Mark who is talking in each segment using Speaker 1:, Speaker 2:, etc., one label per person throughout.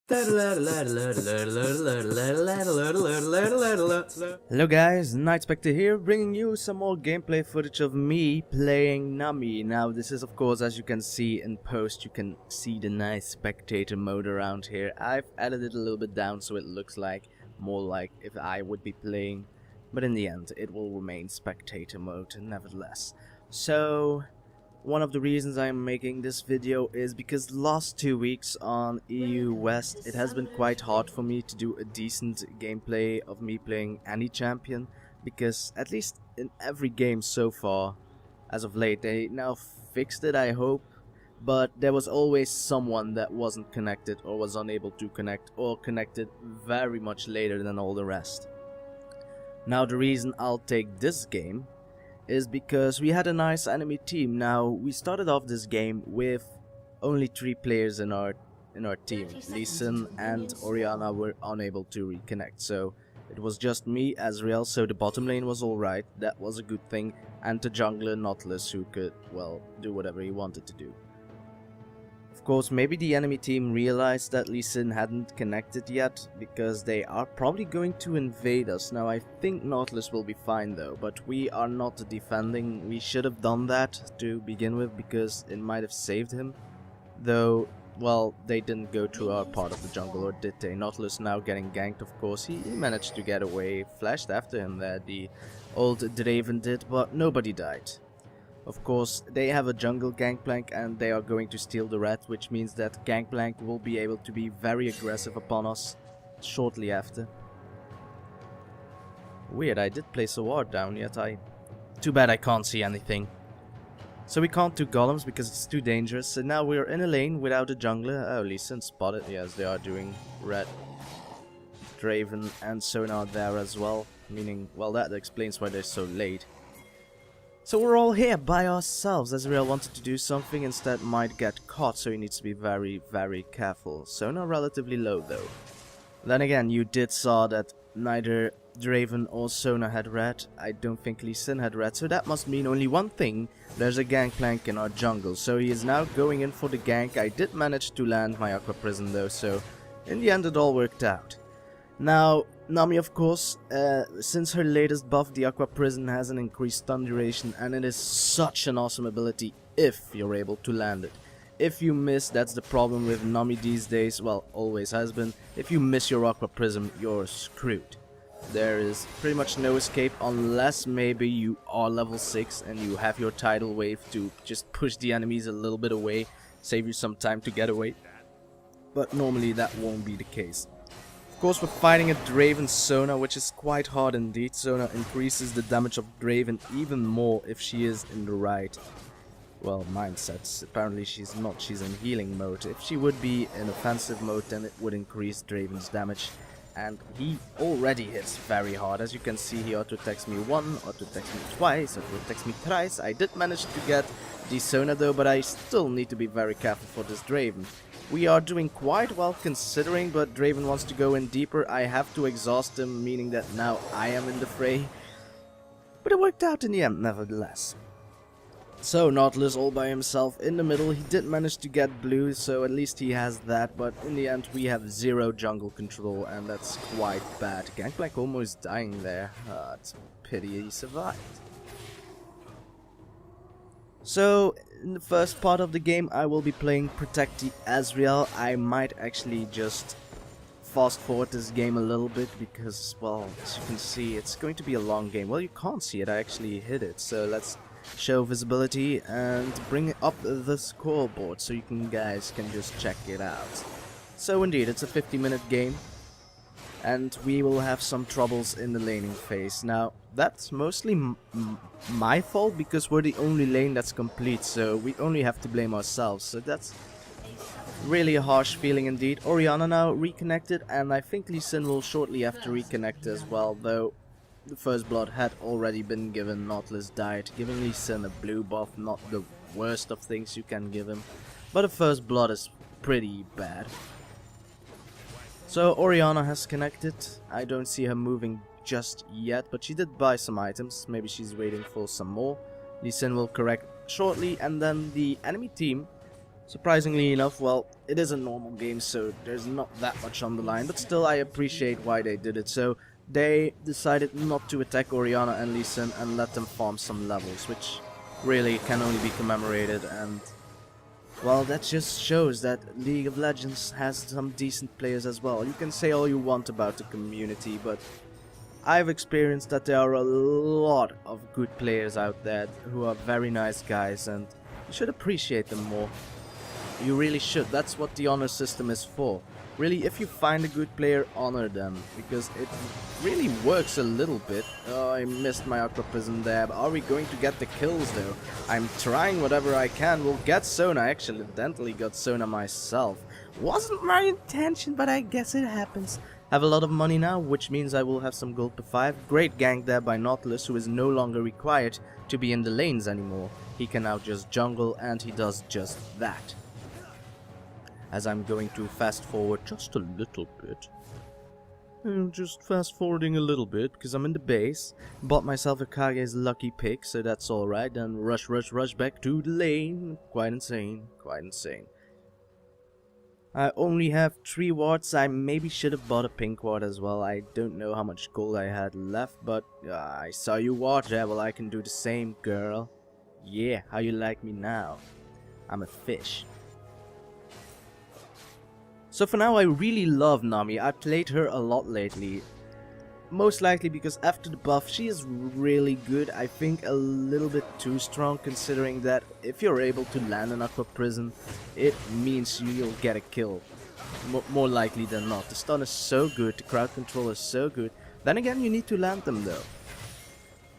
Speaker 1: Hello guys, Nightspectre here, bringing you some more gameplay footage of me playing Nami. Now this is, of course, as you can see in post, you can see the nice spectator mode around here. I've added it a little bit down so it looks like more like if I would be playing, but in the end it will remain spectator mode nevertheless. So one of the reasons I'm making this video is because the last 2 weeks on EU West it has been quite hard for me to do a decent gameplay of me playing any champion, because at least in every game so far, as of late, they now fixed it, I hope, but there was always someone that wasn't connected or was unable to connect, or connected very much later than all the rest. Now the reason I'll take this game is because we had a nice enemy team. Now we started off this game with only 3 players in our team. Lee Sin and Orianna were unable to reconnect, so it was just me, Azrael, so the bottom lane was alright, that was a good thing, and the jungler Nautilus, who could, well, do whatever he wanted to do. Of course, maybe the enemy team realized that Lee Sin hadn't connected yet, because they are probably going to invade us. Now I think Nautilus will be fine though, but we are not defending. We should have done that to begin with, because it might have saved him. Though, well, they didn't go through our part of the jungle, or did they? Nautilus now getting ganked, of course. He managed to get away, flashed after him there, the old Draven did, but nobody died. Of course, they have a jungle Gangplank and they are going to steal the red, which means that Gangplank will be able to be very aggressive upon us shortly after. Weird, I did place a ward down, yet too bad I can't see anything. So we can't do golems because it's too dangerous, so now we're in a lane without a jungler. Oh, Lee Sin spotted, yes, they are doing red. Draven and Sonar there as well, meaning, well, that explains why they're so late. So we're all here by ourselves. Azrael wanted to do something, instead might get caught, so he needs to be very, very careful. Sonar relatively low though. Then again, you did saw that neither Draven or Sonar had red. I don't think Lee Sin had red, so that must mean only one thing. There's a Gangplank in our jungle, so he is now going in for the gank. I did manage to land my Aqua Prison though, so in the end it all worked out. Now, Nami, of course, since her latest buff, the Aqua Prison has an increased stun duration, and it is such an awesome ability if you're able to land it. If you miss, that's the problem with Nami these days, well, always has been. If you miss your Aqua Prism, you're screwed. There is pretty much no escape, unless maybe you are level 6 and you have your tidal wave to just push the enemies a little bit away, save you some time to get away. But normally that won't be the case. Of course, we're fighting a Draven Sonar, which is quite hard indeed. Sonar increases the damage of Draven even more if she is in the right, well, mindsets. Apparently she's not, she's in healing mode. If she would be in offensive mode, then it would increase Draven's damage. And he already hits very hard. As you can see, he auto-attacks me 1, auto-attacks me twice, auto-attacks me thrice. I did manage to get the Sonar though, but I still need to be very careful for this Draven. We are doing quite well considering, but Draven wants to go in deeper. I have to exhaust him, meaning that now I am in the fray. But it worked out in the end, nevertheless. So Nautilus all by himself in the middle. He did manage to get blue, so at least he has that. But in the end we have 0 jungle control, and that's quite bad. Gangplank almost dying there. It's a pity he survived. So, in the first part of the game I will be playing Protect the Azrael. I might actually just fast forward this game a little bit because, well, as you can see, it's going to be a long game. Well, you can't see it, I actually hit it. So let's show visibility and bring up the scoreboard so you guys can just check it out. So indeed, it's a 50-minute game. And we will have some troubles in the laning phase. Now, that's mostly my fault, because we're the only lane that's complete, so we only have to blame ourselves. So that's really a harsh feeling indeed. Orianna now reconnected, and I think Lee Sin will shortly have to reconnect as well, though the first blood had already been given. Nautilus died, giving Lee Sin a blue buff, not the worst of things you can give him, but the first blood is pretty bad. So Orianna has connected. I don't see her moving just yet, but she did buy some items. Maybe she's waiting for some more. Lee Sin will correct shortly, and then the enemy team Surprisingly enough, well, it is a normal game, so there's not that much on the line, but still I appreciate why they did it. So they decided not to attack Orianna and Lee Sin and let them farm some levels, which really can only be commemorated. And well, that just shows that League of Legends has some decent players as well. You can say all you want about the community, but I've experienced that there are a lot of good players out there who are very nice guys, and you should appreciate them more. You really should. That's what the honor system is for. Really, if you find a good player, honor them, because it really works a little bit. Oh, I missed my Aqua Prison there, but are we going to get the kills though? I'm trying whatever I can. We'll get Sona. I accidentally got Sona myself. Wasn't my intention, but I guess it happens. Have a lot of money now, which means I will have some gold per 5. Great gank there by Nautilus, who is no longer required to be in the lanes anymore. He can now just jungle, and he does just that. As I'm going to fast forward just a little bit. Just fast forwarding a little bit, because I'm in the base. Bought myself a Kage's lucky pick, so that's alright. Then rush back to the lane. Quite insane, quite insane. I only have 3 wards. I maybe should have bought a pink ward as well. I don't know how much gold I had left, but I saw you ward. Yeah, well, I can do the same, girl. Yeah, how you like me now? I'm a fish. So for now, I really love Nami. I played her a lot lately. Most likely because after the buff, she is really good. I think a little bit too strong, considering that if you're able to land an Aqua Prison, it means you'll get a kill. More likely than not. The stun is so good, the crowd control is so good. Then again, you need to land them though.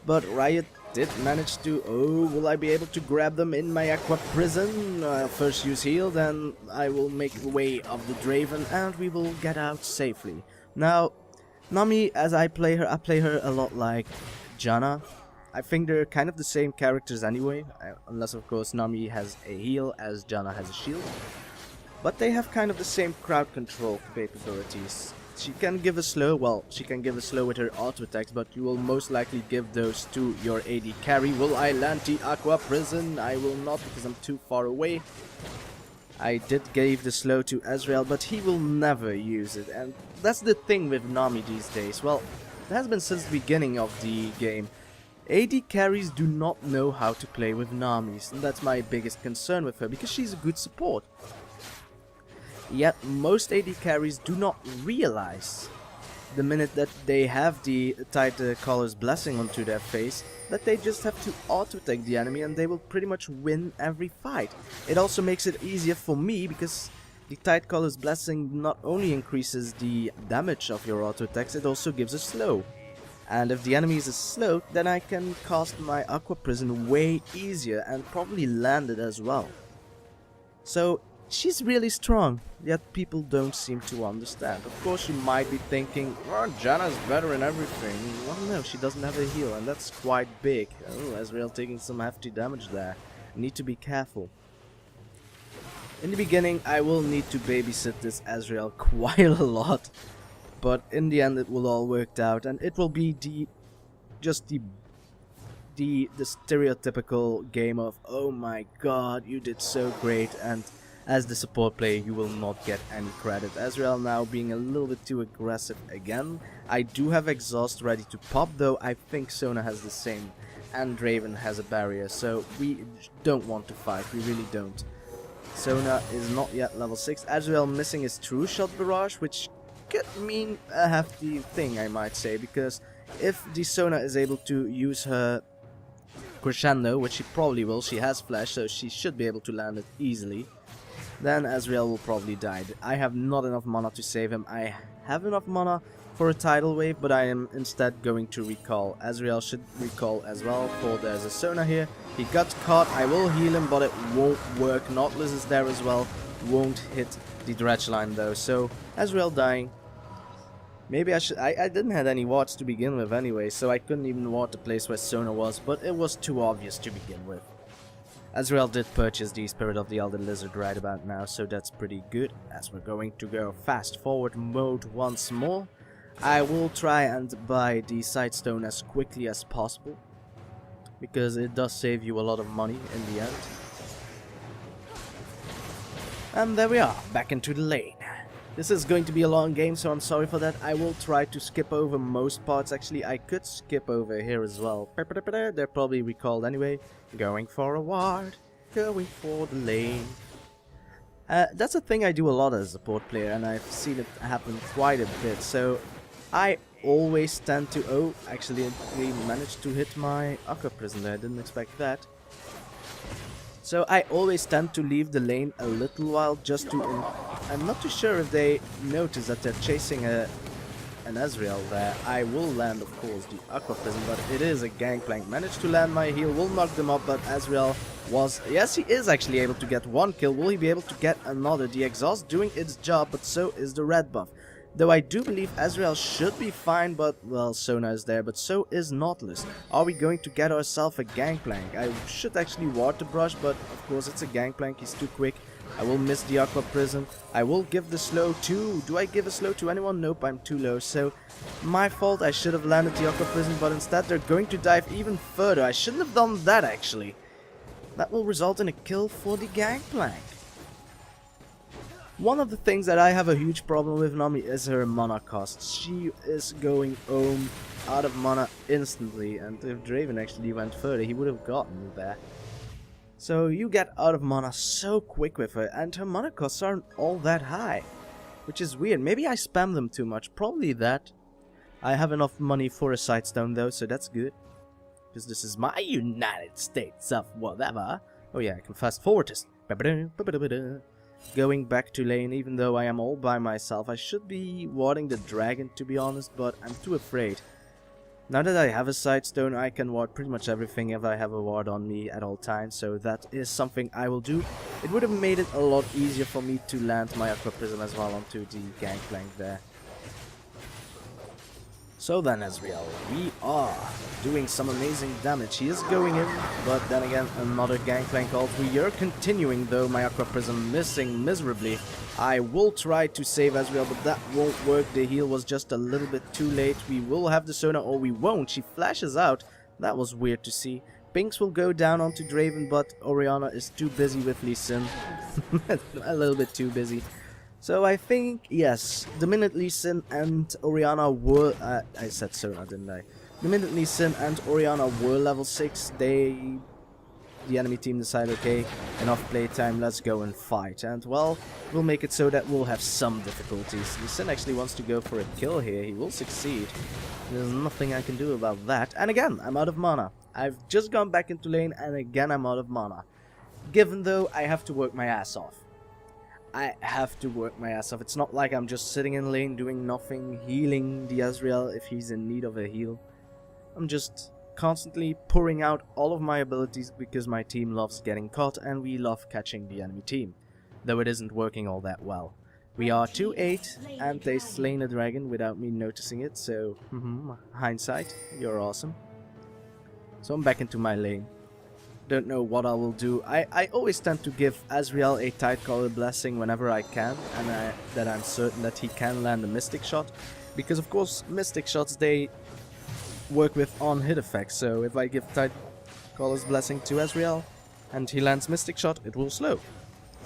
Speaker 1: But Riot did manage to... Oh, will I be able to grab them in my Aqua Prison? First use heal, then I will make way of the Draven and we will get out safely. Now, Nami, as I play her a lot like Janna. I think they're kind of the same characters anyway, unless of course Nami has a heal as Janna has a shield. But they have kind of the same crowd control capabilities. She can give a slow, well, she can give a slow with her auto attacks, but you will most likely give those to your AD carry. Will I land the Aqua Prison? I will not, because I'm too far away. I did give the slow to Ezreal, but he will never use it, and that's the thing with Nami these days. Well, it has been since the beginning of the game. AD carries do not know how to play with Namis, and that's my biggest concern with her, because she's a good support. Yet most AD carries do not realize, the minute that they have the Caller's Blessing onto their face, that they just have to auto-attack the enemy and they will pretty much win every fight. It also makes it easier for me, because the Caller's Blessing not only increases the damage of your auto-attacks, it also gives a slow. And if the enemy is slow, then I can cast my Aqua Prison way easier and probably land it as well. So she's really strong, yet people don't seem to understand. Of course, you might be thinking, oh, Janna's better in everything. Well, no, she doesn't have a heal, and that's quite big. Oh, Ezreal taking some hefty damage there. Need to be careful. In the beginning, I will need to babysit this Ezreal quite a lot. But in the end, it will all work out, and it will be the stereotypical game of, oh my god, you did so great, and as the support player, you will not get any credit. Ezreal now being a little bit too aggressive again. I do have exhaust ready to pop, though I think Sona has the same, and Draven has a barrier, so we don't want to fight, we really don't. Sona is not yet level 6. Ezreal missing his true shot barrage, which could mean a hefty thing, I might say, because if the Sona is able to use her crescendo, which she probably will, she has flash, so she should be able to land it easily, then Ezreal will probably die. I have not enough mana to save him. I have enough mana for a tidal wave, but I am instead going to recall. Ezreal should recall as well, for there's a Sona here. He got caught. I will heal him, but it won't work. Nautilus is there as well. Won't hit the dredge line though, so Ezreal dying. Maybe I should... I didn't have any wards to begin with anyway, so I couldn't even ward the place where Sona was, but it was too obvious to begin with. Ezreal did purchase the Spirit of the Elder Lizard right about now, so that's pretty good, as we're going to go fast forward mode once more. I will try and buy the Sightstone as quickly as possible, because it does save you a lot of money in the end. And there we are, back into the lane. This is going to be a long game, so I'm sorry for that. I will try to skip over most parts. Actually, I could skip over here as well. They're probably recalled anyway. Going for a ward. Going for the lane. That's a thing I do a lot as a support player, and I've seen it happen quite a bit. So I always tend to... Oh, actually, we managed to hit my Aqua Prison there. I didn't expect that. So I always tend to leave the lane a little while just to... I'm not too sure if they notice that they're chasing an Ezreal there. I will land, of course, the Aqua Prison, but it is a gangplank. Managed to land my heal, will knock them up, but Ezreal was... Yes, he is actually able to get one kill. Will he be able to get another? The exhaust doing its job, but so is the red buff. Though I do believe Ezreal should be fine, but, well, Sona is there, but so is Nautilus. Are we going to get ourselves a gangplank? I should actually ward the brush, but of course it's a gangplank, he's too quick. I will miss the Aqua Prism. I will give the slow to... Do I give a slow to anyone? Nope, I'm too low, so... My fault, I should have landed the Aqua Prism, but instead they're going to dive even further. I shouldn't have done that, actually. That will result in a kill for the gangplank. One of the things that I have a huge problem with Nami is her mana cost. She is going home out of mana instantly, and if Draven actually went further, he would have gotten there. So you get out of mana so quick with her, and her mana costs aren't all that high, which is weird. Maybe I spam them too much, probably that. I have enough money for a sidestone though, so that's good. Because this is my United States of whatever. Oh yeah, I can fast forward this. Going back to lane, even though I am all by myself. I should be warding the dragon, to be honest, but I'm too afraid. Now that I have a sidestone, I can ward pretty much everything if I have a ward on me at all times, so that is something I will do. It would have made it a lot easier for me to land my Aqua Prism as well onto the gangplank there. So then, Ezreal, we are doing some amazing damage. He is going in, but then again, another gangplank ult. We are continuing though, my Aqua Prism missing miserably. I will try to save Ezreal, but that won't work. The heal was just a little bit too late. We will have the Sona, or we won't. She flashes out. That was weird to see. Pinks will go down onto Draven, but Orianna is too busy with Lee Sin. A little bit too busy. So I think, yes, the minute Lee Sin and Orianna were... I said Sona, didn't I? The minute Lee Sin and Orianna were level 6, the enemy team decided, okay, enough playtime, let's go and fight. And, well, we'll make it so that we'll have some difficulties. Lee Sin actually wants to go for a kill here. He will succeed. There's nothing I can do about that. And again, I'm out of mana. I've just gone back into lane, and again I'm out of mana. Given though, I have to work my ass off. I have to work my ass off. It's not like I'm just sitting in lane doing nothing, healing the Ezreal if he's in need of a heal. I'm just constantly pouring out all of my abilities because my team loves getting caught and we love catching the enemy team. Though it isn't working all that well. We are 2-8 and they slain a dragon without me noticing it, so hindsight, you're awesome. So I'm back into my lane. Don't know what I will do. I always tend to give Ezreal a tight collar blessing whenever I can, and that I'm certain that he can land a Mystic Shot, because of course Mystic Shots, they work with on hit effects. So if I give tight collar's blessing to Ezreal and he lands Mystic Shot, it will slow,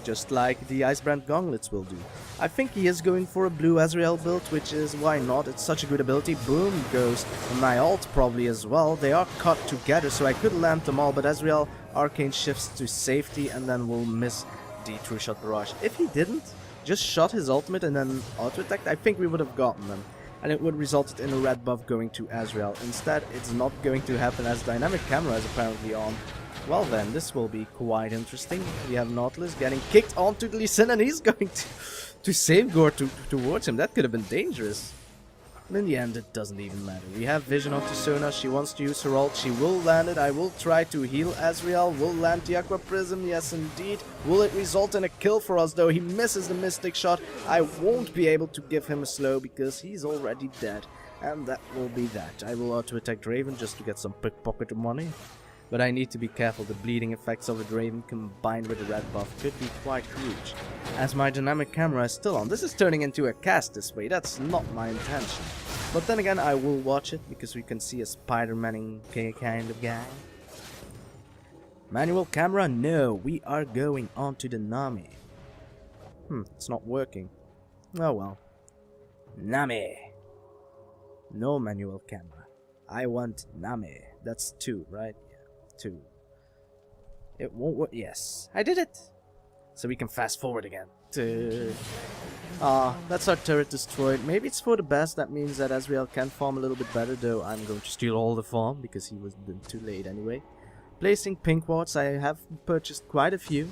Speaker 1: just like the Icebrand gauntlets will do. I think he is going for a blue Ezreal build, which is why not. It's such a good ability. Boom goes my ult probably as well. They are caught together, so I could land them all, but Ezreal arcane shifts to safety and then will miss the true shot barrage. If he didn't, just shot his ultimate and then auto attacked, I think we would have gotten them. And it would result in a red buff going to Ezreal. Instead, it's not going to happen as dynamic camera is apparently on. Well then, this will be quite interesting. We have Nautilus getting kicked onto the Lee Sin, and he's going to safeguard towards him. That could have been dangerous. But in the end, it doesn't even matter. We have vision onto Sona. She wants to use her ult. She will land it. I will try to heal Ezreal. Will land the Aqua Prism. Yes, indeed. Will it result in a kill for us, though? He misses the Mystic Shot. I won't be able to give him a slow because he's already dead. And that will be that. I will auto-attack Draven just to get some pickpocket money. But I need to be careful. The bleeding effects of a Draven combined with the red buff could be quite huge. As my dynamic camera is still on. This is turning into a cast this way. That's not my intention. But then again, I will watch it because we can see a Spider-Man kind of guy. Manual camera? No, we are going on to the Nami. It's not working. Oh well. Nami! No manual camera. I want Nami. That's 2, right? Yeah, 2. It won't work. Yes, I did it! So we can fast forward again. That's our turret destroyed. Maybe it's for the best. That means that Azrael can farm a little bit better, though I'm going to steal all the farm because he was too late anyway. Placing pink wards. I have purchased quite a few.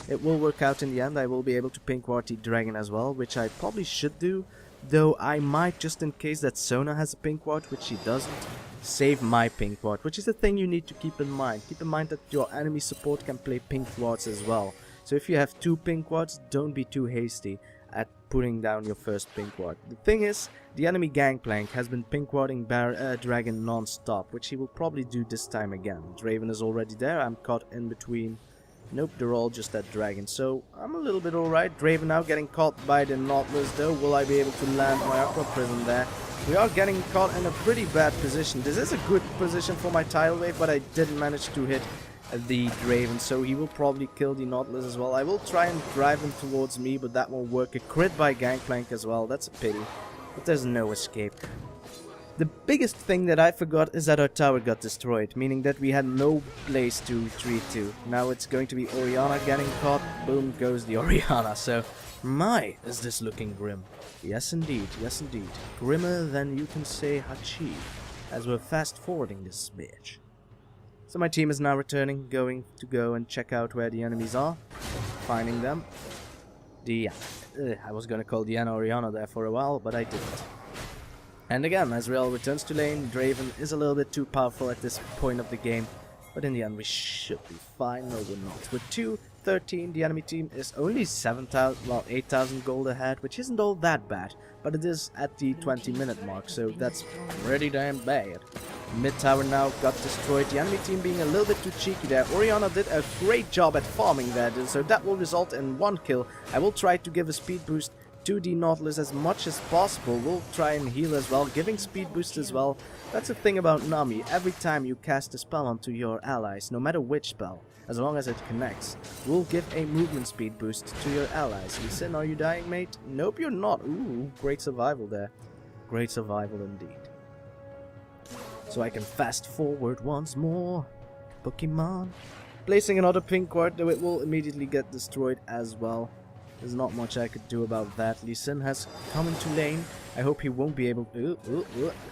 Speaker 1: It will work out in the end. I will be able to pink ward the dragon as well, which I probably should do, though I might, just in case that Sona has a pink ward, which she doesn't, save my pink ward, which is a thing you need to keep in mind. Keep in mind that your enemy support can play pink wards as well. So if you have 2 pink wards, don't be too hasty at putting down your first pink ward. The thing is, the enemy gangplank has been pink warding dragon non-stop, which he will probably do this time again. Draven is already there. I'm caught in between. Nope, they're all just that dragon, so I'm a little bit alright. Draven now getting caught by the Nautilus though. Will I be able to land my Aqua Prism there? We are getting caught in a pretty bad position. This is a good position for my tidal wave, but I didn't manage to hit the Draven, so he will probably kill the Nautilus as well. I will try and drive him towards me, but that won't work. A crit by Gangplank as well, that's a pity. But there's no escape. The biggest thing that I forgot is that our tower got destroyed, meaning that we had no place to retreat to. Now it's going to be Orianna getting caught. Boom goes the Orianna. So, my, is this looking grim. Yes indeed, yes indeed. Grimmer than you can say Hachi, as we're fast forwarding this bitch. So my team is now returning, going to go and check out where the enemies are. Finding them. I was gonna call Diana Orianna there for a while, but I didn't. And again, Azrael returns to lane. Draven is a little bit too powerful at this point of the game, but in the end we should be fine. No, we're not. With 2-13, the enemy team is only 7,000, well, 8,000 gold ahead, which isn't all that bad, but it is at the 20-minute mark, so that's pretty damn bad. Mid tower now got destroyed. The enemy team being a little bit too cheeky there. Orianna did a great job at farming there, so that will result in 1 kill. I will try to give a speed boost to the Nautilus as much as possible. We'll try and heal as well, giving speed boost as well. That's the thing about Nami. Every time you cast a spell onto your allies, no matter which spell, as long as it connects, will give a movement speed boost to your allies. Lee Sin, are you dying, mate? Nope, you're not. Ooh, great survival there. Great survival indeed. So I can fast forward once more. Pokemon. Placing another pink ward, though it will immediately get destroyed as well. There's not much I could do about that. Lee Sin has come into lane. I hope he won't be able to...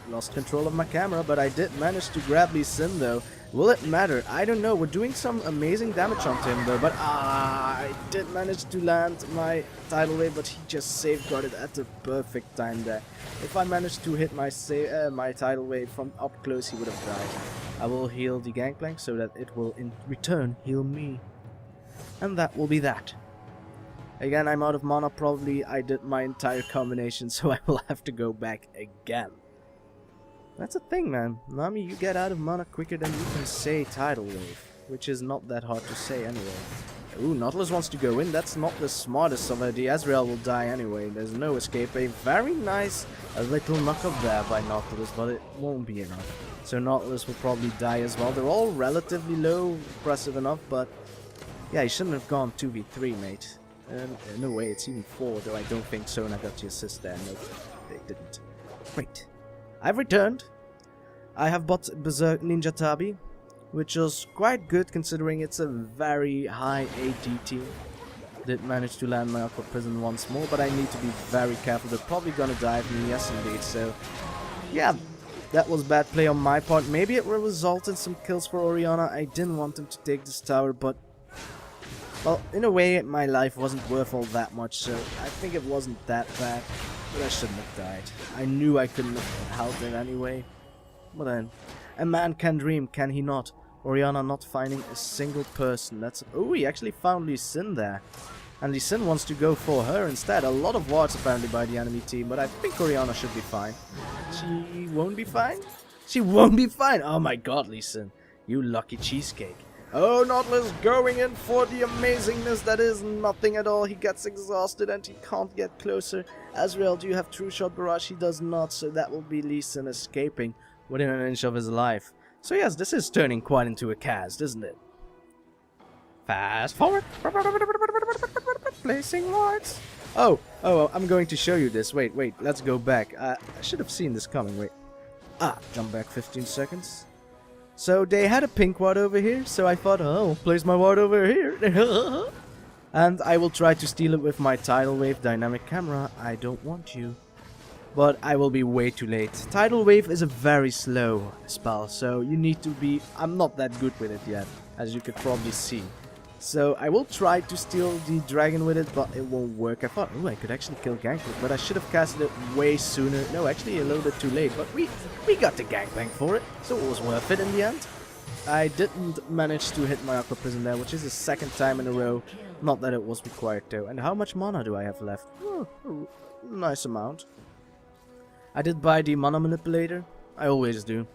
Speaker 1: Lost control of my camera, but I did manage to grab Lee Sin though. Will it matter? I don't know. We're doing some amazing damage onto him though, but I did manage to land my tidal wave, but he just safeguarded at the perfect time there. If I managed to hit my tidal wave from up close, he would have died. I will heal the Gangplank so that it will in return heal me. And that will be that. Again, I'm out of mana, probably I did my entire combination, so I will have to go back again. That's a thing, man. Nami, you get out of mana quicker than you can say tidal wave, which is not that hard to say anyway. Ooh, Nautilus wants to go in. That's not the smartest of ideas. Azrael will die anyway. There's no escape. A very nice little knock-up there by Nautilus, but it won't be enough. So Nautilus will probably die as well. They're all relatively low, impressive enough, but yeah, he shouldn't have gone 2v3, mate. No way, it's even 4, though I don't think Sona got the assist there. No, they didn't. Great. I've returned. I have bought Berserk Ninja Tabi, which was quite good considering it's a very high AD team. Did manage to land my Aqua Prison once more, but I need to be very careful. They're probably gonna dive me, yes indeed. So, yeah, that was bad play on my part. Maybe it will result in some kills for Orianna. I didn't want him to take this tower, but... well, in a way, my life wasn't worth all that much, so I think it wasn't that bad. But I shouldn't have died. I knew I couldn't have helped it anyway. But then, a man can dream, can he not? Orianna not finding a single person. That's... oh, he actually found Lee Sin there. And Lee Sin wants to go for her instead. A lot of wards apparently by the enemy team, but I think Orianna should be fine. She won't be fine? She won't be fine! Oh my god, Lee Sin. You lucky cheesecake. Oh, Nautilus going in for the amazingness that is nothing at all. He gets exhausted and he can't get closer. Azrael, do you have True Shot Barrage? He does not, so that will be Lee Sin escaping within an inch of his life. So yes, this is turning quite into a cast, isn't it? Fast forward. Placing wards. Oh, I'm going to show you this. Wait, let's go back. I should have seen this coming. Wait. Jump back 15 seconds. So they had a pink ward over here, so I thought, oh, I'll place my ward over here. And I will try to steal it with my tidal wave dynamic camera. I don't want you. But I will be way too late. Tidal wave is a very slow spell, so you need to be... I'm not that good with it yet, as you could probably see. So I will try to steal the dragon with it, but it won't work. I thought, oh, I could actually kill Gangplank, but I should have casted it way sooner. No, actually a little bit too late, but we got the Gangplank for it, so it was worth it in the end. I didn't manage to hit my Aqua Prison there, which is the second time in a row. Not that it was required though. And how much mana do I have left? Oh, a nice amount. I did buy the Mana Manipulator. I always do.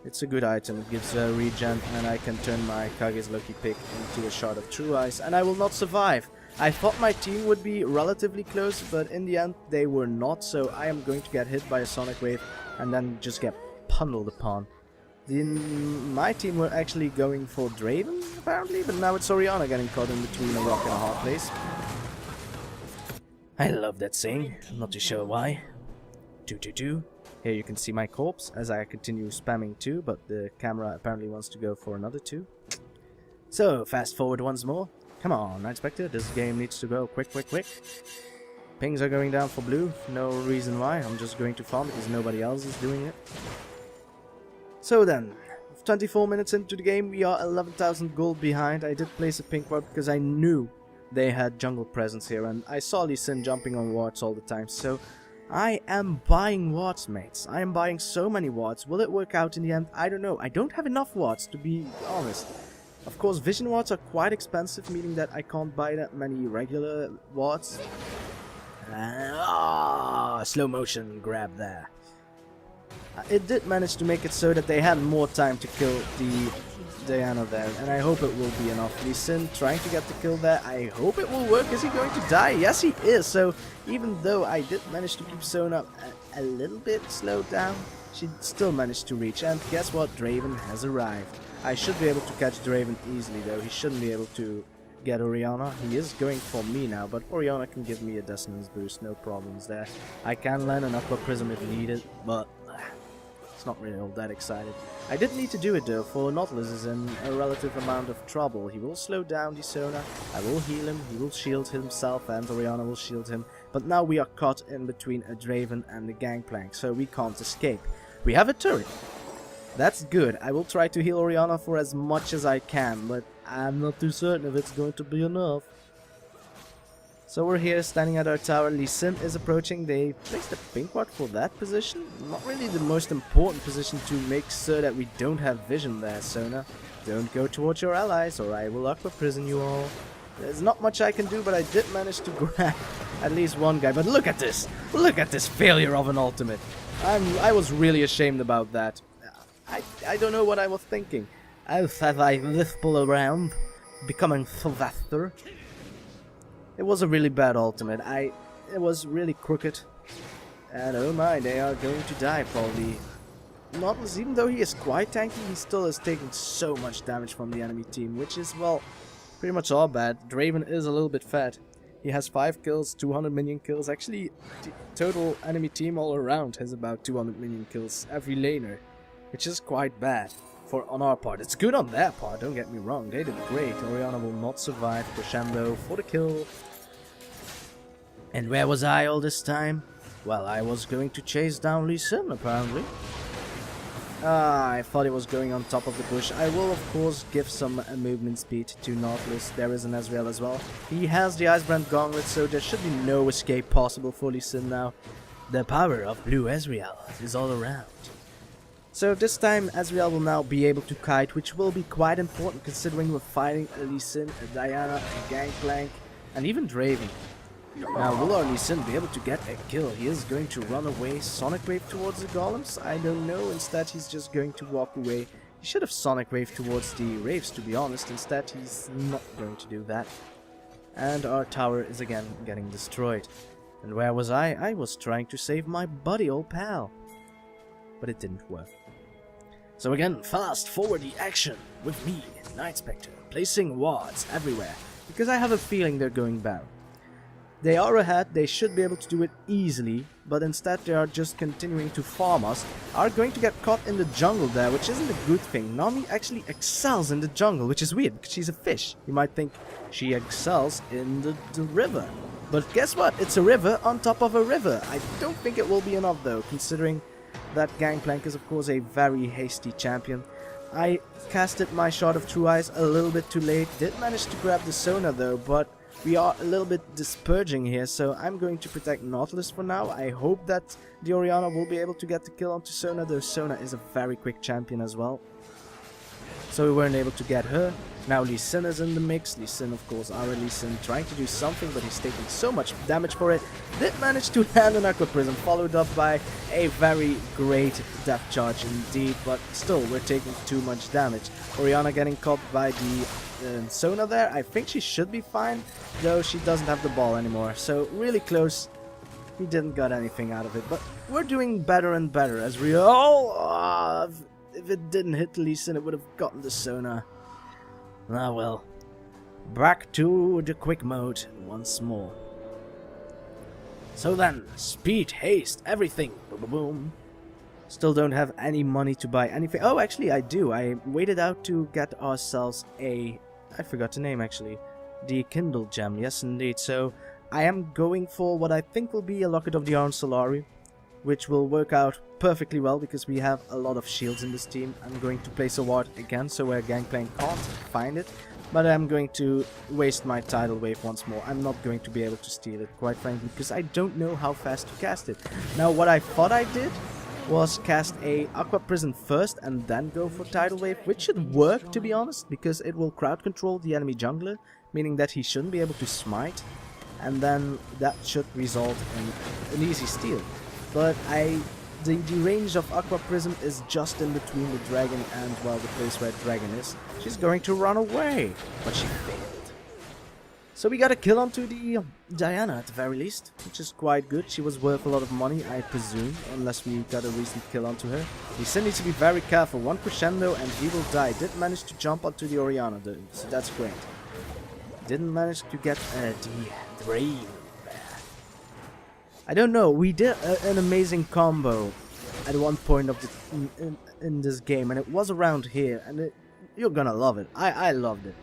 Speaker 1: It's a good item. It gives regen, and I can turn my Kage's Lucky Pick into a Shard of True Eyes, and I will not survive. I thought my team would be relatively close, but in the end they were not, so I am going to get hit by a Sonic Wave and then just get pummeled upon. My team were actually going for Draven, apparently, but now it's Orianna getting caught in between a rock and a hard place. I love that saying. I'm not too sure why. 2-2-2. Here you can see my corpse as I continue spamming 2, but the camera apparently wants to go for another 2. So, fast forward once more. Come on, Nightspectre, this game needs to go quick. Pings are going down for blue, no reason why, I'm just going to farm because nobody else is doing it. So then, 24 minutes into the game, we are 11,000 gold behind. I did place a pink ward because I knew they had jungle presence here, and I saw Lee Sin jumping on wards all the time, so... I am buying wards, mates. I am buying so many wards. Will it work out in the end? I don't know. I don't have enough wards, to be honest. Of course, vision wards are quite expensive, meaning that I can't buy that many regular wards. Slow motion grab there. It did manage to make it so that they had more time to kill the Diana there, and I hope it will be enough. Lee Sin trying to get the kill there. I hope it will work. Is he going to die? Yes, he is. So even though I did manage to keep Sona a little bit slowed down, she still managed to reach. And guess what? Draven has arrived. I should be able to catch Draven easily though. He shouldn't be able to get Orianna. He is going for me now, but Orianna can give me a dissonance boost. No problems there. I can land an Aqua Prism if needed, but it's not really all that excited. I did need to do it though, for Nautilus is in a relative amount of trouble. He will slow down the Sona, I will heal him, he will shield himself, and Orianna will shield him. But now we are caught in between a Draven and a Gangplank, so we can't escape. We have a turret. That's good. I will try to heal Orianna for as much as I can, but I'm not too certain if it's going to be enough. So we're here standing at our tower. Lee Sin is approaching. They placed a pink ward for that position. Not really the most important position to make sure that we don't have vision there, Sona. Don't go towards your allies or I will Aqua Prison you all. There's not much I can do, but I did manage to grab at least one guy. But look at this! Look at this failure of an ultimate. I was really ashamed about that. I don't know what I was thinking. As I lispel around, becoming Sylvester. It was a really bad ultimate. It was really crooked. And oh my, they are going to die probably. Nautilus, even though he is quite tanky, he still is taking so much damage from the enemy team, which is, well, pretty much all bad. Draven is a little bit fat. He has 5 kills, 200 minion kills. Actually, the total enemy team all around has about 200 minion kills every laner, which is quite bad on our part. It's good on their part, don't get me wrong. They did great. Orianna will not survive. Crescendo for the kill. And where was I all this time? Well, I was going to chase down Lee Sin, apparently. I thought he was going on top of the bush. I will, of course, give some movement speed to Nautilus. There is an Ezreal as well. He has the Icebrand Gauntlet, so there should be no escape possible for Lee Sin now. The power of Blue Ezreal is all around. So this time Ezreal will now be able to kite, which will be quite important considering we're fighting a Lee Sin, a Diana, a Gangplank, and even Draven. Now, will our Lee Sin be able to get a kill? He is going to run away, Sonic Wave towards the golems? I don't know, instead he's just going to walk away. He should have Sonic Wave towards the Wraiths, to be honest, instead he's not going to do that. And our tower is again getting destroyed. And where was I? I was trying to save my buddy old pal. But it didn't work. So again, fast forward the action with me, Nightspectre, placing wards everywhere, because I have a feeling they're going down. They are ahead, they should be able to do it easily, but instead they are just continuing to farm us. Are going to get caught in the jungle there, which isn't a good thing. Nami actually excels in the jungle, which is weird, because she's a fish. You might think she excels in the river. But guess what? It's a river on top of a river. I don't think it will be enough though, considering that Gangplank is of course a very hasty champion. I casted my Shard of True Eyes a little bit too late. Did manage to grab the Sona though, but we are a little bit disperging here, so I'm going to protect Nautilus for now. I hope that the Orianna will be able to get the kill onto Sona, though Sona is a very quick champion as well. So we weren't able to get her. Now Lee Sin is in the mix. Lee Sin, of course, our Lee Sin trying to do something, but he's taking so much damage for it. Did manage to land an Aqua Prism, followed up by a very great death charge indeed, but still we're taking too much damage. Orianna getting caught by the Sona there. I think she should be fine, though she doesn't have the ball anymore. So really close. We didn't got anything out of it, but we're doing better and better as we all... if it didn't hit Lee Sin, it would have gotten the Sona. Ah well. Back to the quick mode once more. So then, speed, haste, everything. Boom, boom, boom. Still don't have any money to buy anything. Oh, actually I do. I waited out to get ourselves a... I forgot the name actually. The Kindle Gem, yes indeed. So I am going for what I think will be a Locket of the Arn Solari, which will work out perfectly well because we have a lot of shields in this team. I'm going to place a ward again so where Gangplank can't find it, but I'm going to waste my Tidal Wave once more. I'm not going to be able to steal it, quite frankly, because I don't know how fast to cast it. Now what I thought I did was cast a Aqua Prism first and then go for Tidal Wave, which should work to be honest, because it will crowd control the enemy jungler, meaning that he shouldn't be able to smite, and then that should result in an easy steal. But the range of Aqua Prism is just in between the dragon and, well, the place where dragon is. She's going to run away, but she failed. So we got a kill onto the Diana at the very least, which is quite good. She was worth a lot of money, I presume, unless we got a recent kill onto her. We still need to be very careful. One crescendo and he will die. Did manage to jump onto the Orianna though, so that's great. Didn't manage to get the Drain. I don't know, we did an amazing combo at one point of the, in this game, and it was around here, and you're gonna love it. I loved it.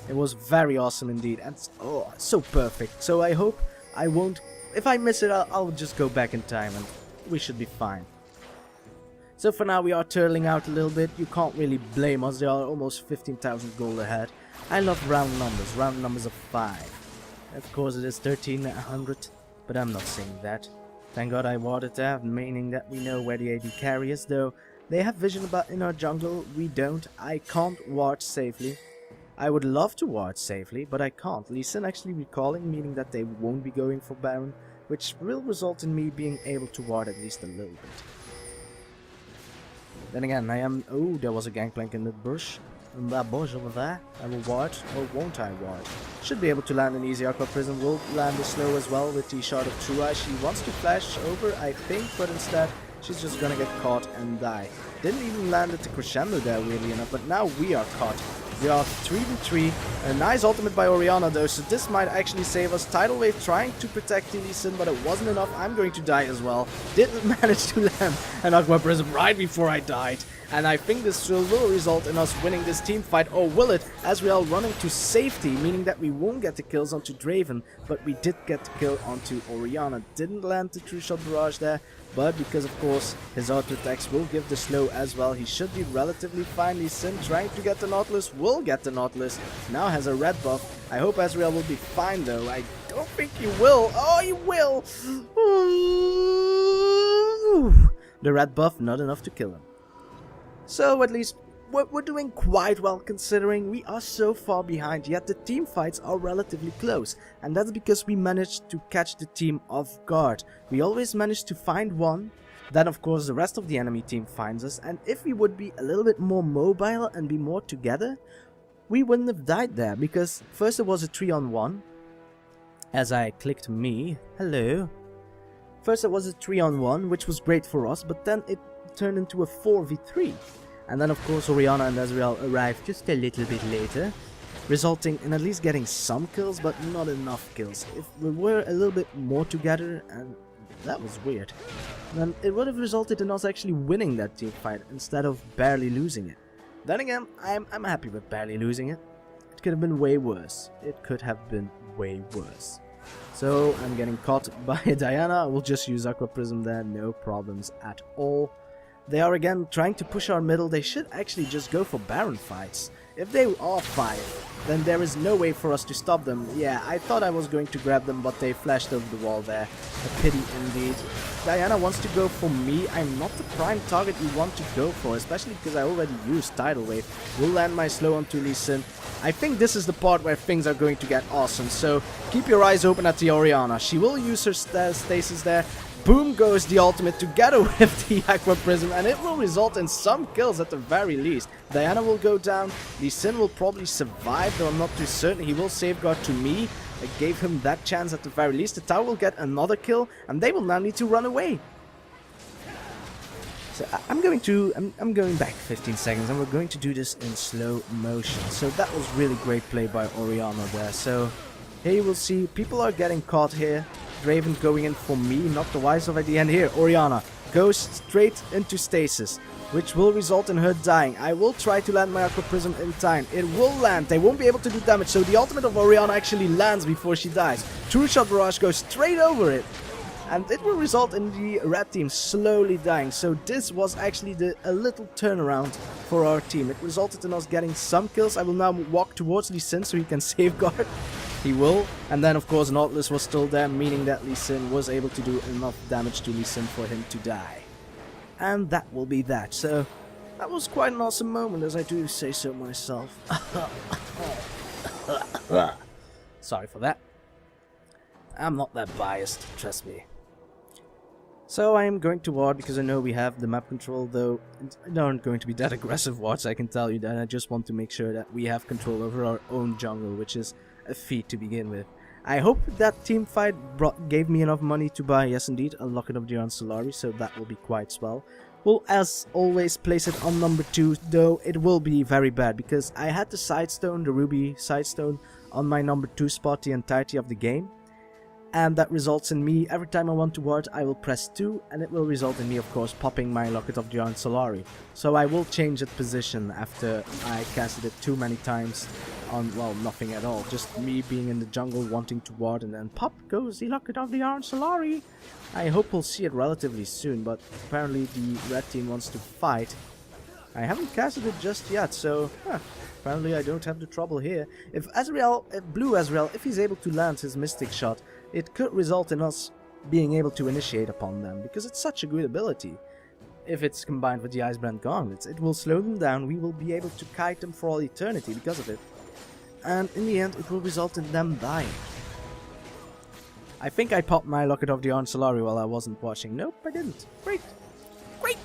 Speaker 1: It was very awesome indeed, and oh, so perfect. So I hope I won't, if I miss it, I'll just go back in time and we should be fine. So for now we are turtling out a little bit. You can't really blame us, they are almost 15,000 gold ahead. I love round numbers of 5. Of course it is 1300. But I'm not saying that. Thank God I warded there, meaning that we know where the AD carry is, though they have vision about in our jungle, we don't. I can't ward safely. I would love to ward safely, but I can't. Lee Sin actually recalling, meaning that they won't be going for Baron, which will result in me being able to ward at least a little bit. Then again, I am... Oh, there was a Gangplank in the bush. In that bush over there. I will ward, or won't I ward? Should be able to land an easy Aqua Prism. Will land the slow as well with the Shard of True Eyes. She wants to flash over, I think, but instead she's just gonna get caught and die. Didn't even land at the crescendo there, weirdly enough, but now we are caught. We are 3v3. A nice ultimate by Orianna though, so this might actually save us. Tidal Wave trying to protect Lee Sin, but it wasn't enough. I'm going to die as well. Didn't manage to land an Aqua Prism right before I died. And I think this will result in us winning this team fight, or will it, as we are running to safety, meaning that we won't get the kills onto Draven, but we did get the kill onto Orianna. Didn't land the True Shot Barrage there, but because of course his auto attacks will give the slow as well, he should be relatively fine. Lee Sin trying to get the Nautilus, will get the Nautilus, now has a red buff. I hope Azrael will be fine though, I don't think he will. Oh, he will! Ooh. The red buff, not enough to kill him. So at least we're doing quite well considering we are so far behind, yet the team fights are relatively close. And that's because we managed to catch the team off guard. We always manage to find one, then of course the rest of the enemy team finds us, and if we would be a little bit more mobile and be more together, we wouldn't have died there, because first it was a 3-on-1, as I clicked me, hello. First it was a 3-on-1, which was great for us, but then it turned into a 4v3. And then of course Orianna and Azrael arrived just a little bit later. resulting in at least getting some kills, but not enough kills. If we were a little bit more together, and that was weird, then it would have resulted in us actually winning that team fight instead of barely losing it. Then again, I'm happy with barely losing it. It could have been way worse. It could have been way worse. So I'm getting caught by Diana. We'll just use Aqua Prism there, no problems at all. They are again trying to push our middle. They should actually just go for Baron fights. If they are 5, then there is no way for us to stop them. Yeah, I thought I was going to grab them, but they flashed over the wall there. A pity indeed. Diana wants to go for me. I'm not the prime target you want to go for, especially because I already used Tidal Wave. Will land my slow onto Lee Sin. I think this is the part where things are going to get awesome, so keep your eyes open at the Orianna. She will use her stasis there. Boom goes the ultimate together with the Aqua Prism, and it will result in some kills at the very least. Diana will go down. Lee Sin will probably survive, though I'm not too certain. He will safeguard to me. I gave him that chance at the very least. The tower will get another kill, and they will now need to run away. So I'm going back 15 seconds, and we're going to do this in slow motion. So that was really great play by Orianna there. So here you will see people are getting caught here. Draven going in for me, not the wise of at the end here. Orianna goes straight into stasis, which will result in her dying. I will try to land my Aqua Prism in time. It will land. They won't be able to do damage, so the ultimate of Orianna actually lands before she dies. True Shot Barrage goes straight over it, and it will result in the red team slowly dying. So this was actually a little turnaround for our team. It resulted in us getting some kills. I will now walk towards Lee Sin so he can safeguard. He will, and then of course Nautilus was still there, meaning that Lee Sin was able to do enough damage to Lee Sin for him to die. And that will be that. So that was quite an awesome moment, as I do say so myself. Sorry for that. I'm not that biased, trust me. So I am going to ward because I know we have the map control, though they aren't going to be that aggressive wards, I can tell you that. I just want to make sure that we have control over our own jungle, which is a feat to begin with. I hope that team fight gave me enough money to buy, yes indeed, a Locket of the Solari, so that will be quite swell. We'll as always place it on number 2, though it will be very bad because I had the Sidestone, the Ruby Sidestone, on my number 2 spot the entirety of the game. And that results in me, every time I want to ward, I will press 2, and it will result in me, of course, popping my Locket of the Solari. So I will change its position after I casted it too many times on, well, nothing at all. Just me being in the jungle, wanting to ward, and then pop goes the Locket of the Solari. I hope we'll see it relatively soon, but apparently the red team wants to fight. I haven't casted it just yet, so apparently I don't have the trouble here. If Blue Ezreal, if he's able to land his Mystic Shot, it could result in us being able to initiate upon them, because it's such a good ability. If it's combined with the Icebrand Gauntlets, it will slow them down. We will be able to kite them for all eternity because of it. And in the end, it will result in them dying. I think I popped my Locket of the Solari while I wasn't watching. Nope, I didn't. Great. Great!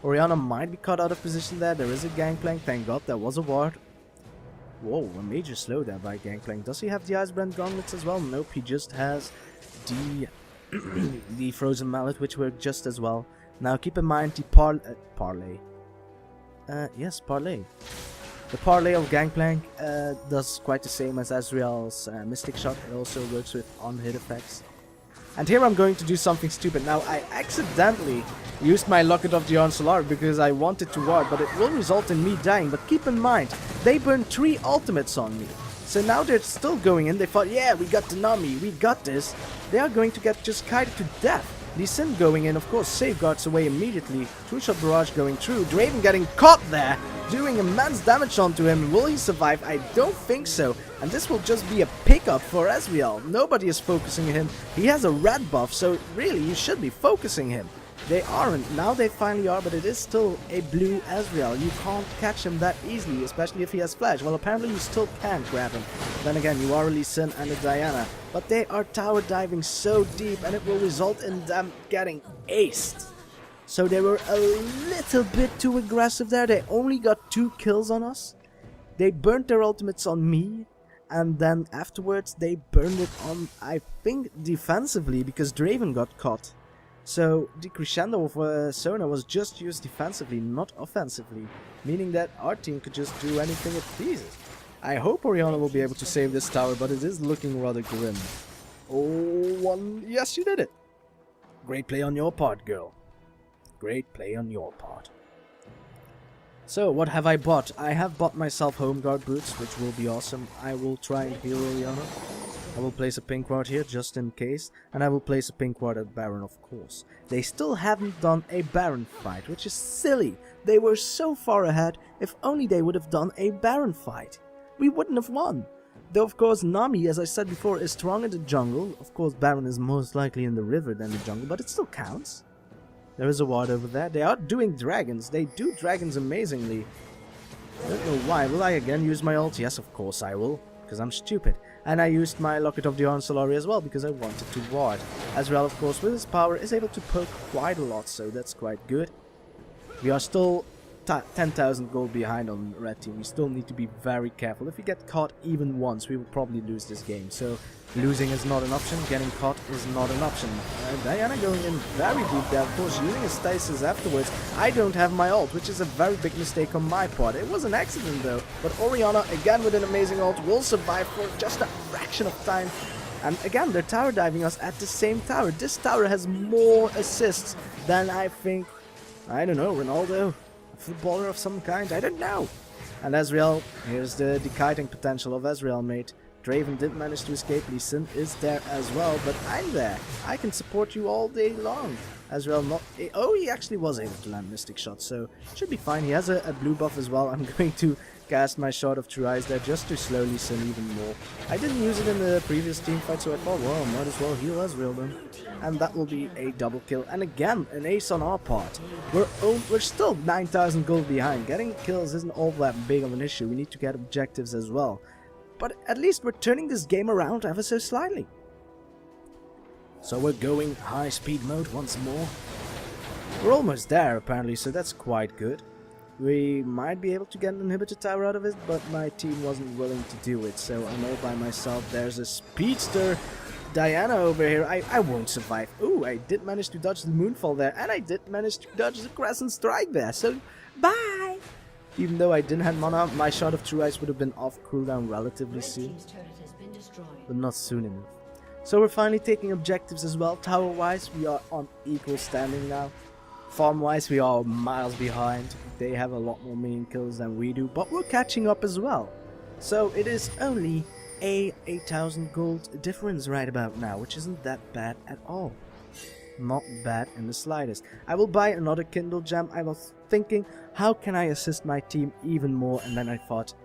Speaker 1: Orianna might be caught out of position there. There is a Gangplank. Thank God there was a ward. Whoa, a major slow there by Gangplank. Does he have the Icebrand Gauntlets as well? Nope, he just has the the Frozen Mallet, which worked just as well. Now keep in mind the Parlay. Yes, Parlay. The Parlay of Gangplank does quite the same as Ezreal's Mystic Shot. It also works with on-hit effects. And here I'm going to do something stupid. Now, I accidentally used my Locket of the Solari because I wanted to ward, but it will result in me dying. But keep in mind, they burned 3 ultimates on me. So now they're still going in. They thought, yeah, we got the Nami, we got this. They are going to get just kited to death. Lee Sin going in, of course, safeguards away immediately. True Shot Barrage going through. Draven getting caught there, doing immense damage onto him. Will he survive? I don't think so. And this will just be a pickup for Ezreal. Nobody is focusing him. He has a red buff, so really you should be focusing him. They aren't. Now they finally are, but it is still a blue Ezreal. You can't catch him that easily, especially if he has flash. Well, apparently you still can't grab him. Then again, you are Lee Sin and a Diana. But they are tower diving so deep, and it will result in them getting aced. So they were a little bit too aggressive there. They only got 2 kills on us. They burnt their ultimates on me. And then afterwards, they burned it on, I think, defensively, because Draven got caught. So the crescendo of Sona was just used defensively, not offensively, meaning that our team could just do anything it pleases. I hope Orianna will be able to save this tower, but it is looking rather grim. Oh, one. Yes, you did it. Great play on your part, girl. Great play on your part. So, what have I bought? I have bought myself Home Guard boots, which will be awesome. I will try and heal Orianna. I will place a pink ward here, just in case. And I will place a pink ward at Baron, of course. They still haven't done a Baron fight, which is silly. They were so far ahead. If only they would have done a Baron fight, we wouldn't have won. Though, of course, Nami, as I said before, is strong in the jungle. Of course, Baron is most likely in the river than the jungle, but it still counts. There is a ward over there. They are doing dragons. They do dragons amazingly. I don't know why. Will I again use my ult? Yes, of course I will, because I'm stupid. And I used my Locket of the Ancillary as well, because I wanted to ward. Azrael, of course, with his power, is able to poke quite a lot, so that's quite good. We are still 10,000 gold behind on red team. We still need to be very careful. If we get caught even once, we will probably lose this game. So losing is not an option, getting caught is not an option. Diana going in very deep there, of course, using a stasis afterwards. I don't have my ult, which is a very big mistake on my part. It was an accident though, but Orianna, again with an amazing ult, will survive for just a fraction of time. And again, they're tower diving us at the same tower. This tower has more assists than I think, I don't know, Ronaldo? Footballer of some kind, I don't know. And Ezreal, here's the kiting potential of Ezreal, mate. Draven did manage to escape, Lee Sin is there as well, but I'm there. I can support you all day long. Ezreal not... Oh, he actually was able to land Mystic Shot, so should be fine. He has a blue buff as well. I'm going to cast my Shot of True Eyes there just to slow Lee Sin even more. I didn't use it in the previous team fight, so I thought, well, might as well heal Ezreal then. And that will be a double kill. And again, an ace on our part. We're still 9,000 gold behind. Getting kills isn't all that big of an issue. We need to get objectives as well. But at least we're turning this game around ever so slightly. So we're going high speed mode once more. We're almost there apparently, so that's quite good. We might be able to get an inhibitor tower out of it, but my team wasn't willing to do it, so I'm all by myself. There's a speedster Diana over here. I won't survive. Ooh, I did manage to dodge the Moonfall there, and I did manage to dodge the Crescent Strike there, so bye! Even though I didn't have mana, my Shot of True Eyes would have been off cooldown relatively soon, but not soon enough. So we're finally taking objectives as well. Tower-wise, we are on equal standing now. Farm-wise, we are miles behind. They have a lot more minion kills than we do, but we're catching up as well. So it is only a 8,000 gold difference right about now, which isn't that bad at all. Not bad in the slightest. I will buy another Kindle gem. I was thinking, how can I assist my team even more? And then I thought,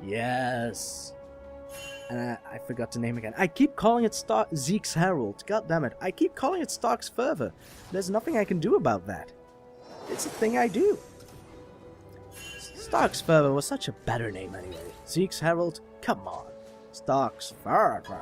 Speaker 1: yes. And I forgot the name again. I keep calling it Zeke's Herald. God damn it. I keep calling it Stark's Fervor. There's nothing I can do about that. It's a thing I do. Stark's Fervor was such a better name anyway. Zeke's Herald? Come on. Stark's Fervor.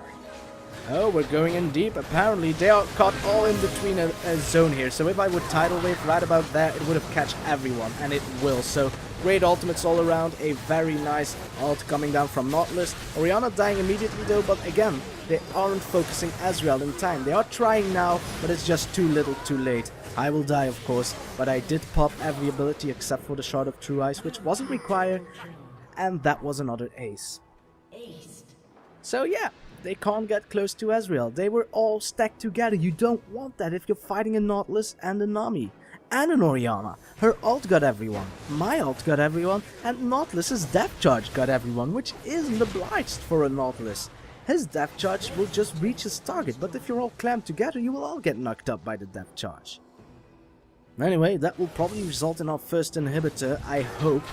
Speaker 1: Oh, we're going in deep. Apparently, they are caught all in between a zone here. So if I would Tidal Wave right about there, it would have catch everyone. And it will. So great ultimates all around. A very nice ult coming down from Nautilus. Orianna dying immediately though. But again, they aren't focusing Ezreal in time. They are trying now, but it's just too little too late. I will die, of course. But I did pop every ability except for the Shot of True Eyes, which wasn't required. And that was another ace. So yeah. They can't get close to Ezreal. They were all stacked together. You don't want that if you're fighting a Nautilus and a Nami. And an Orianna. Her ult got everyone. My ult got everyone. And Nautilus's depth charge got everyone, which isn't obliged for a Nautilus. His depth charge will just reach his target, but if you're all clamped together, you will all get knocked up by the depth charge. Anyway, that will probably result in our first inhibitor, I hope.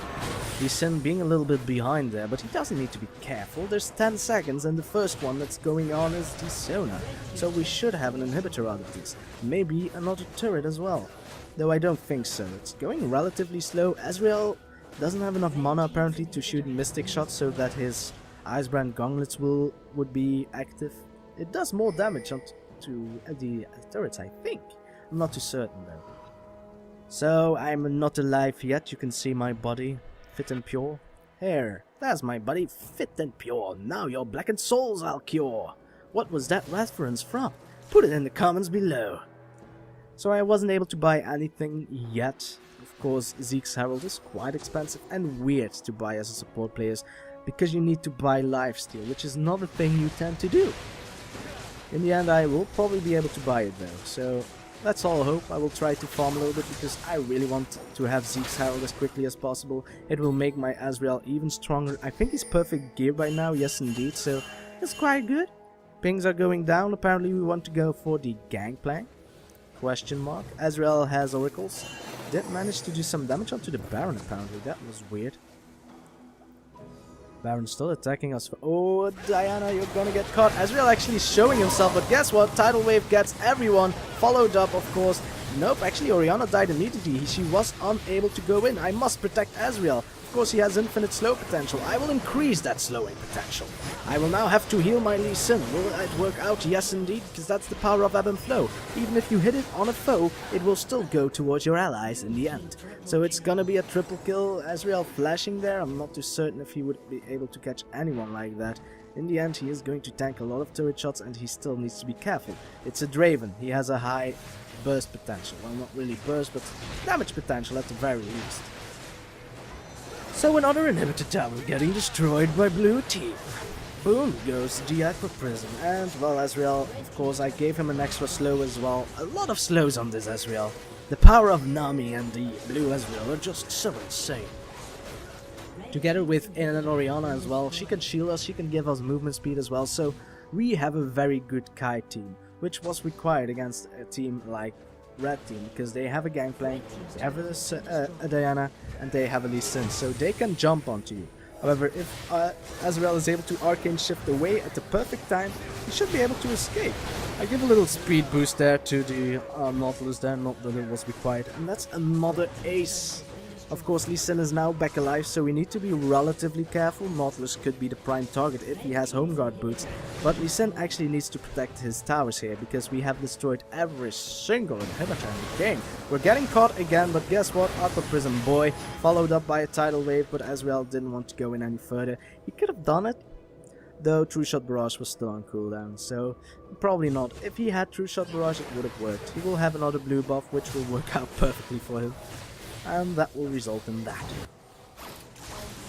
Speaker 1: Lee Sin being a little bit behind there, but he doesn't need to be careful. There's 10 seconds and the first one that's going on is the Sona. So we should have an inhibitor out of this. Maybe another turret as well. Though I don't think so. It's going relatively slow. Ezreal doesn't have enough mana apparently to shoot Mystic Shots so that his Icebrand gauntlets would be active. It does more damage to the turrets, I think. I'm not too certain though. So I'm not alive yet. You can see my body. Fit and pure. Here, there's my buddy, fit and pure. Now your blackened souls I'll cure. What was that reference from? Put it in the comments below. So I wasn't able to buy anything yet. Of course, Zeke's Herald is quite expensive and weird to buy as a support player. because you need to buy lifesteal, which is not a thing you tend to do. In the end, I will probably be able to buy it though, so that's all hope. I will try to farm a little bit because I really want to have Zeke's Herald as quickly as possible. It will make my Azrael even stronger. I think he's perfect gear by now, yes indeed, so it's quite good. Pings are going down. Apparently we want to go for the Gangplank. Question mark. Azrael has oracles. Did manage to do some damage onto the Baron apparently. That was weird. Baron still attacking us. Oh, Diana, you're gonna get caught. Azrael actually showing himself, but guess what? Tidal Wave gets everyone. Followed up, of course. Nope, actually Orianna died immediately. She was unable to go in. I must protect Azrael. Of course, he has infinite slow potential. I will increase that slowing potential. I will now have to heal my Lee Sin. Will it work out? Yes, indeed, because that's the power of ebb and flow. Even if you hit it on a foe, it will still go towards your allies in the end. So it's gonna be a triple kill. Azrael flashing there. I'm not too certain if he would be able to catch anyone like that. In the end, he is going to tank a lot of turret shots, and he still needs to be careful. It's a Draven. He has a high burst potential. Well, not really burst, but damage potential at the very least. So another inhibitor tower getting destroyed by blue team. Boom goes the Aqua Prism, and well, Azrael, of course, I gave him an extra slow as well. A lot of slows on this Azrael. The power of Nami and the blue Azrael are just so insane. Together with an Orianna as well, she can shield us, she can give us movement speed as well, so we have a very good Kai team, which was required against a team like Red Team, because they have a Gangplank, they have a Diana, and they have a Lee Sin, so they can jump onto you. However, if Azrael is able to Arcane Shift away at the perfect time, he should be able to escape. I give a little speed boost there to the Nautilus there, not that it was required, and that's another ace. Of course, Lee Sin is now back alive, so we need to be relatively careful. Nautilus could be the prime target if he has Home Guard boots, but Lee Sin actually needs to protect his towers here, because we have destroyed every single inhibitor in the game. We're getting caught again, but guess what? Aqua Prism boy, followed up by a Tidal Wave, but Azrael didn't want to go in any further. He could have done it, though True Shot Barrage was still on cooldown, so probably not. If he had True Shot Barrage, it would have worked. He will have another blue buff, which will work out perfectly for him, and that will result in that.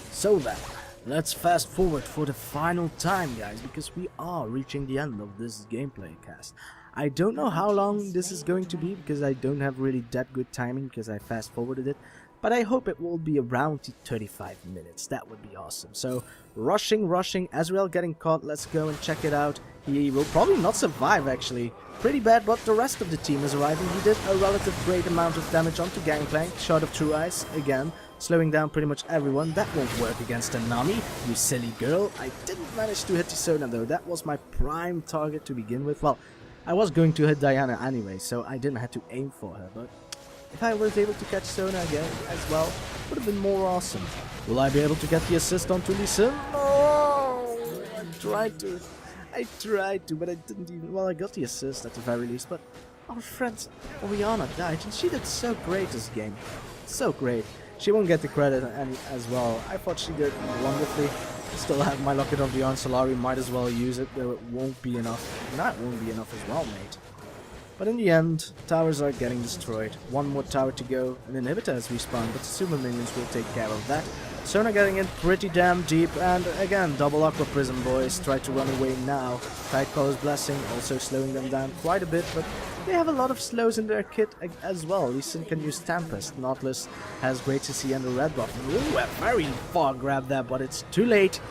Speaker 1: So then, let's fast forward for the final time, guys, because we are reaching the end of this gameplay cast. I don't know how long this is going to be, because I don't have really that good timing, because I fast forwarded it, but I hope it will be around the 35 minutes. That would be awesome. So, rushing, Azrael getting caught. Let's go and check it out. He will probably not survive, actually. Pretty bad, but the rest of the team is arriving. He did a relative great amount of damage onto Gangplank. Shot of True Eyes, again, slowing down pretty much everyone. That won't work against a Nami, you silly girl. I didn't manage to hit the Sona, though. That was my prime target to begin with. Well, I was going to hit Diana anyway, so I didn't have to aim for her, but if I was able to catch Sona again as well, it would have been more awesome. Will I be able to get the assist onto Lee Sin? Oh, I tried to, but I didn't even... Well, I got the assist at the very least, but our friend Orianna died, and she did so great this game. So great. She won't get the credit as well. I thought she did wonderfully. Still have my Locket of the Solari, might as well use it, though it won't be enough. That won't be enough as well, mate. But in the end, towers are getting destroyed. One more tower to go. An inhibitor has respawned, but the super minions will take care of that. Sona getting in pretty damn deep, and again, double Aqua Prism boys try to run away now. Tidecaller's Blessing also slowing them down quite a bit, but they have a lot of slows in their kit as well. Lee Sin can use Tempest. Nautilus has Great CC and a red buff. Ooh, a very far grab there, but it's too late.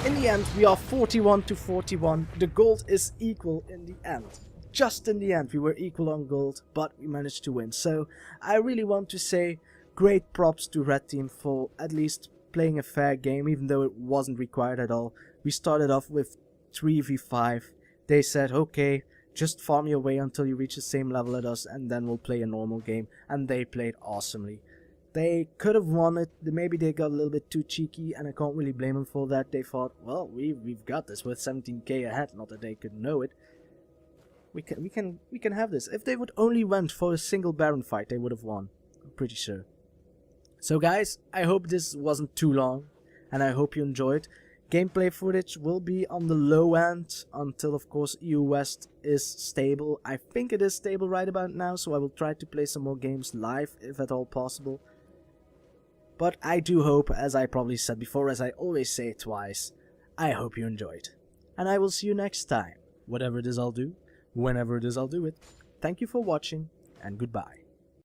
Speaker 1: In the end, we are 41 to 41. The gold is equal in the end. Just in the end, we were equal on gold, but we managed to win. So, I really want to say great props to Red Team for at least playing a fair game, even though it wasn't required at all. We started off with 3v5. They said, okay, just farm your way until you reach the same level as us, and then we'll play a normal game. And they played awesomely. They could have won it. Maybe they got a little bit too cheeky, and I can't really blame them for that. They thought, well, we've got this with 17k ahead. Not that they could know it. We can have this. If they would only went for a single Baron fight, they would have won. I'm pretty sure. So guys, I hope this wasn't too long, and I hope you enjoyed. Gameplay footage will be on the low end until, of course, EU West is stable. I think it is stable right about now, so I will try to play some more games live if at all possible. But I do hope, as I probably said before, as I always say it twice, I hope you enjoyed. And I will see you next time. Whatever it is I'll do, whenever it is I'll do it. Thank you for watching, and goodbye.